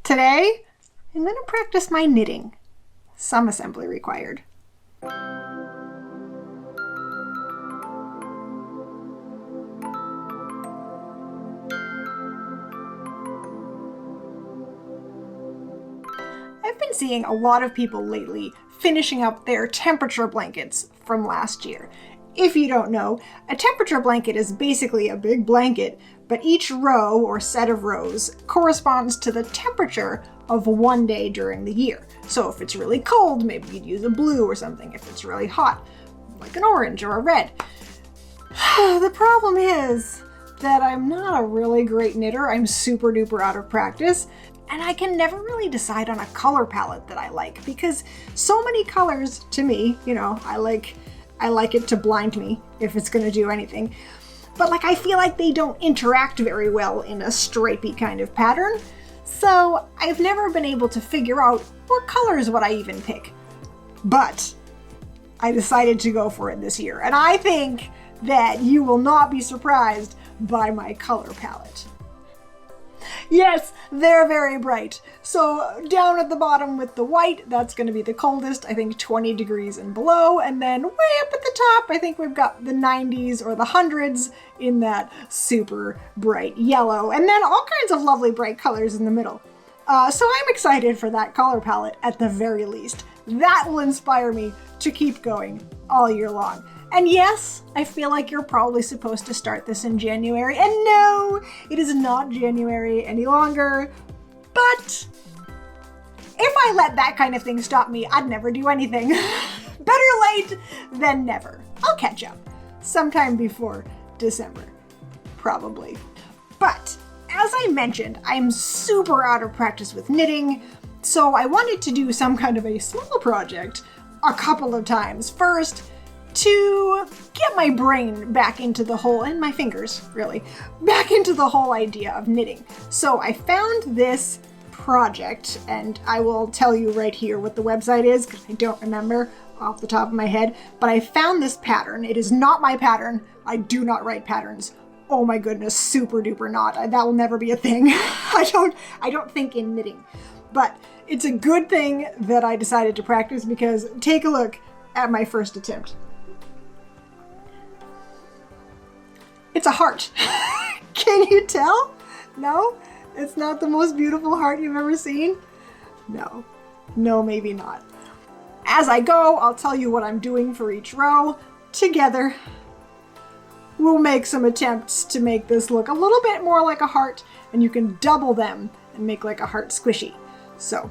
Today, I'm going to practice my knitting. Some assembly required. I've been seeing a lot of people lately finishing up their temperature blankets from last year. If you don't know, a temperature blanket is basically a big blanket, but each row or set of rows corresponds to the temperature of one day during the year. So if it's really cold, maybe you'd use a blue or something. If it's really hot, like an orange or a red. The problem is that I'm not a really great knitter. I'm super duper out of practice. And I can never really decide on a color palette that I like because so many colors to me, I like it to blind me if it's gonna do anything. But I feel like they don't interact very well in a stripey kind of pattern. So I've never been able to figure out what colors would I even pick. But I decided to go for it this year. And I think that you will not be surprised by my color palette. Yes, they're very bright. So down at the bottom with the white, that's going to be the coldest, I think 20 degrees and below. And then way up at the top, I think we've got the 90s or the 100s in that super bright yellow. And then all kinds of lovely bright colors in the middle. So I'm excited for that color palette at the very least. That will inspire me to keep going all year long. And yes, I feel like you're probably supposed to start this in January. And no, it is not January any longer. But if I let that kind of thing stop me, I'd never do anything. Better late than never. I'll catch up sometime before December, probably. But as I mentioned, I'm super out of practice with knitting. So I wanted to do some kind of a small project a couple of times. First, to get my brain back into the whole, and my fingers really, back into the whole idea of knitting. So I found this project, and I will tell you right here what the website is, because I don't remember off the top of my head, but I found this pattern. It is not my pattern. I do not write patterns. Oh my goodness, super duper not. That will never be a thing. I don't think in knitting. But it's a good thing that I decided to practice because take a look at my first attempt. It's a heart. Can you tell? No? It's not the most beautiful heart you've ever seen? No, maybe not. As I go, I'll tell you what I'm doing for each row. Together, we'll make some attempts to make this look a little bit more like a heart, and you can double them and make like a heart squishy. So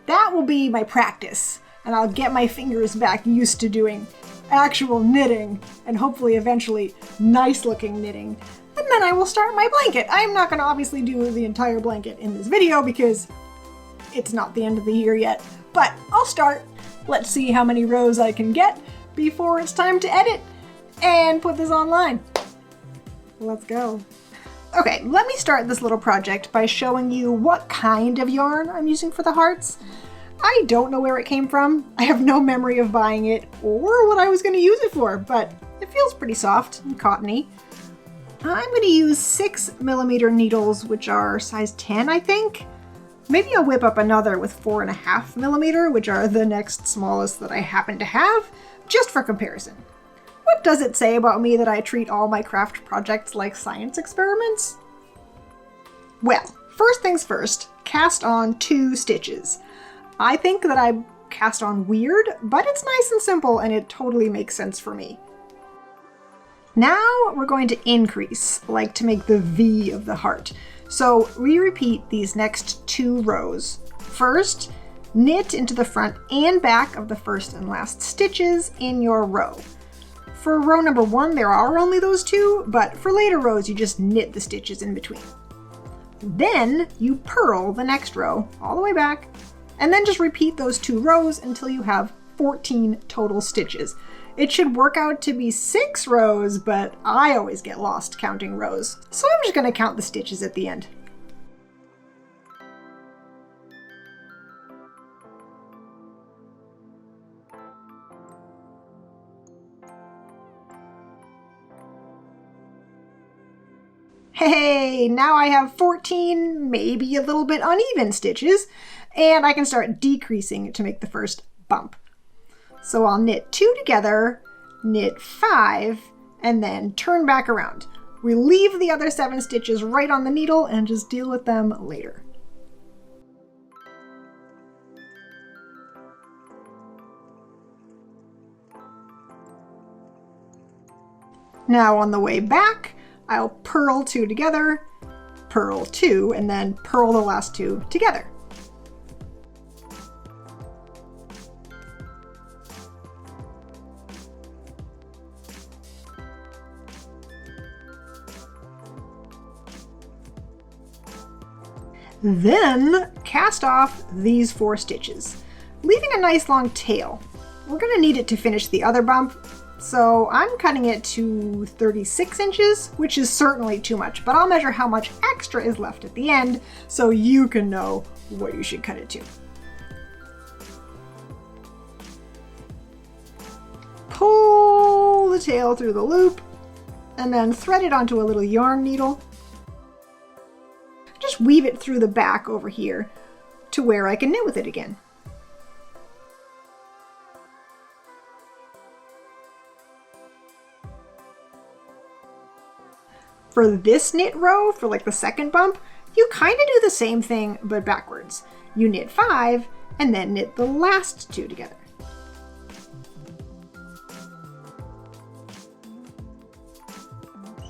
that will be my practice, and I'll get my fingers back used to doing actual knitting, and hopefully eventually nice looking knitting. And then I will start my blanket. I'm not going to obviously do the entire blanket in this video because it's not the end of the year yet, but I'll start. Let's see how many rows I can get before it's time to edit and put this online. Let's go. Okay, let me start this little project by showing you what kind of yarn I'm using for the hearts. I don't know where it came from. I have no memory of buying it or what I was going to use it for, but it feels pretty soft and cottony. I'm going to use 6mm needles, which are size 10, I think. Maybe I'll whip up another with 4.5mm, which are the next smallest that I happen to have, just for comparison. What does it say about me that I treat all my craft projects like science experiments? Well, first things first, cast on 2 stitches. I think that I cast on weird, but it's nice and simple and it totally makes sense for me. Now we're going to increase, like to make the V of the heart. So we repeat these next 2 rows. First, knit into the front and back of the first and last stitches in your row. For row number 1, there are only those 2, but for later rows, you just knit the stitches in between. Then you purl the next row all the way back, and then just repeat those 2 rows until you have 14 total stitches. It should work out to be 6 rows, but I always get lost counting rows, so I'm just going to count the stitches at the end. Hey, now I have 14, maybe a little bit uneven stitches, and I can start decreasing to make the first bump. So I'll knit 2 together, knit 5, and then turn back around. We leave the other 7 stitches right on the needle and just deal with them later. Now on the way back, I'll purl 2 together, purl 2, and then purl the last 2 together. Then cast off these 4 stitches, leaving a nice long tail. We're going to need it to finish the other bump, so I'm cutting it to 36 inches, which is certainly too much, but I'll measure how much extra is left at the end so you can know what you should cut it to. Pull the tail through the loop and then thread it onto a little yarn needle. Just weave it through the back over here to where I can knit with it again. For this knit row, for like the second bump, you kind of do the same thing but backwards. You knit 5 and then knit the last 2 together.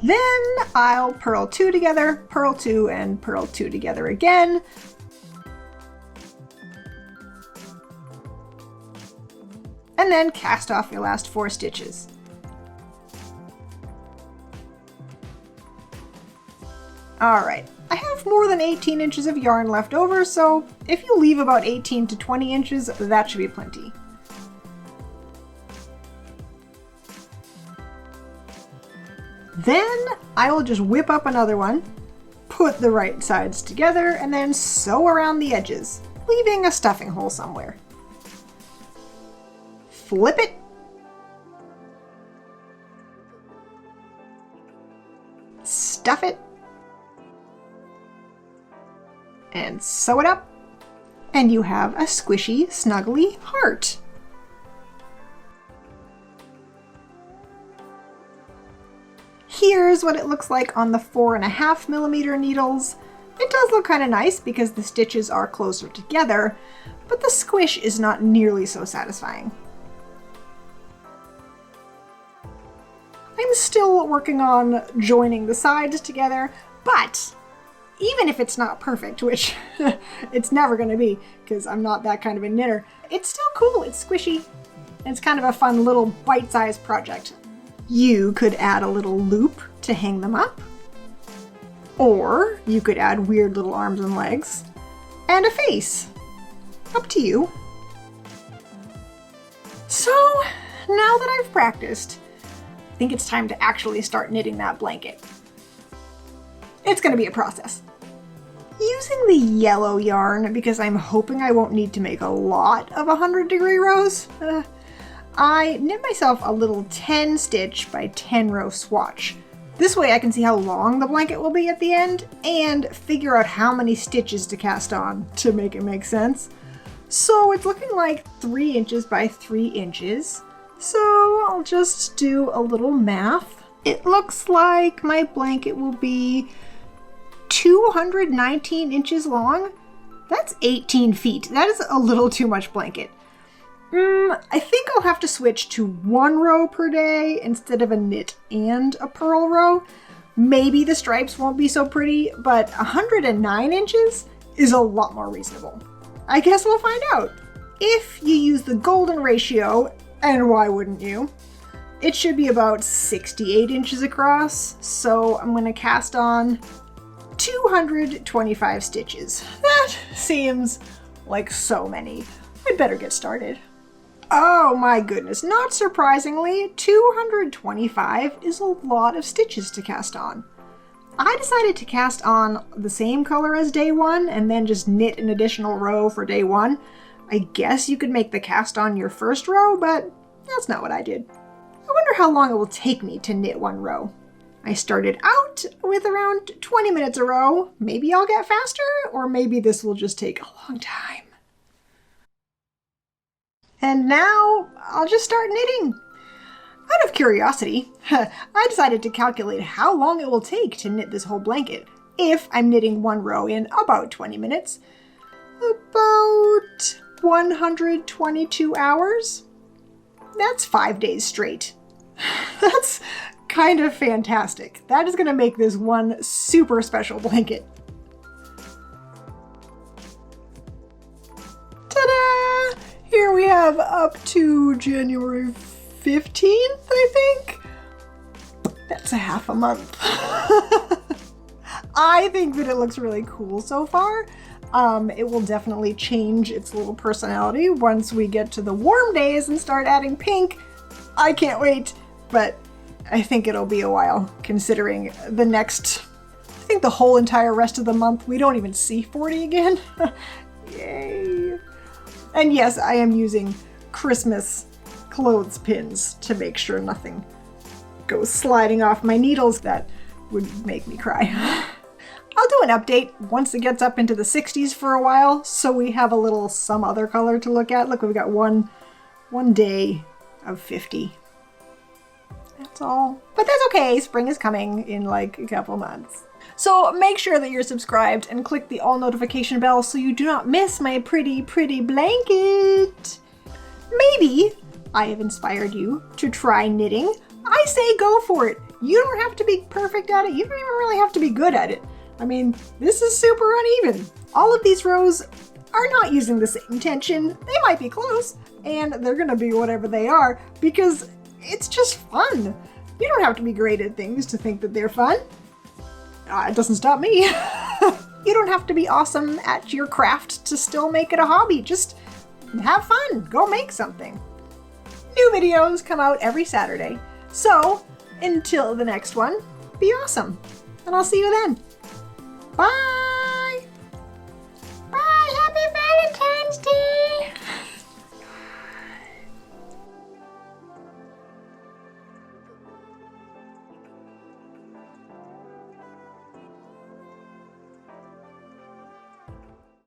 Then I'll purl 2 together, purl 2, and purl 2 together again. And then cast off your last 4 stitches. Alright, I have more than 18 inches of yarn left over, so if you leave about 18 to 20 inches, that should be plenty. Then I will just whip up another one, put the right sides together, and then sew around the edges, leaving a stuffing hole somewhere. Flip it. Stuff it. And sew it up, and you have a squishy, snuggly heart. Here's what it looks like on the 4.5mm needles. It does look kind of nice because the stitches are closer together, but the squish is not nearly so satisfying. I'm still working on joining the sides together, but even if it's not perfect, which it's never going to be because I'm not that kind of a knitter, it's still cool, it's squishy. It's kind of a fun little bite-sized project. You could add a little loop to hang them up, or you could add weird little arms and legs, and a face. Up to you. So, now that I've practiced, I think it's time to actually start knitting that blanket. It's going to be a process. Using the yellow yarn, because I'm hoping I won't need to make a lot of 100-degree rows, I knit myself a little 10 stitch by 10 row swatch. This way I can see how long the blanket will be at the end and figure out how many stitches to cast on to make it make sense. So it's looking like 3 inches by 3 inches. So I'll just do a little math. It looks like my blanket will be 219 inches long. That's 18 feet. That is a little too much blanket. I think I'll have to switch to 1 row per day instead of a knit and a purl row. Maybe the stripes won't be so pretty, but 109 inches is a lot more reasonable. I guess we'll find out. If you use the golden ratio, and why wouldn't you? It should be about 68 inches across, so I'm going to cast on 225 stitches. That seems like so many. I'd better get started. Oh my goodness, not surprisingly, 225 is a lot of stitches to cast on. I decided to cast on the same color as day 1 and then just knit an additional row for day 1. I guess you could make the cast on your first row, but that's not what I did. I wonder how long it will take me to knit 1 row. I started out with around 20 minutes a row. Maybe I'll get faster, or maybe this will just take a long time. And now I'll just start knitting. Out of curiosity, I decided to calculate how long it will take to knit this whole blanket if I'm knitting one row in about 20 minutes. About 122 hours? That's 5 days straight. That's kind of fantastic. That is going to make this one super special blanket. Ta-da! Here we have up to January 15th, I think. That's a half a month. I think that it looks really cool so far. It will definitely change its little personality once we get to the warm days and start adding pink. I can't wait, but I think it'll be a while considering the next, I think the whole entire rest of the month, we don't even see 40 again. Yay. And yes, I am using Christmas clothespins to make sure nothing goes sliding off my needles. That would make me cry. I'll do an update once it gets up into the 60s for a while, so we have a little some other color to look at. Look, we've got one day of 50. That's all. But that's okay, spring is coming in like a couple months. So make sure that you're subscribed and click the all notification bell so you do not miss my pretty, pretty blanket. Maybe I have inspired you to try knitting. I say go for it. You don't have to be perfect at it. You don't even really have to be good at it. I mean, this is super uneven. All of these rows are not using the same tension. They might be close, and they're gonna be whatever they are because it's just fun. You don't have to be great at things to think that they're fun. It doesn't stop me. You don't have to be awesome at your craft to still make it a hobby. Just have fun. Go make something. New videos come out every Saturday. So until the next one, be awesome. And I'll see you then. Bye!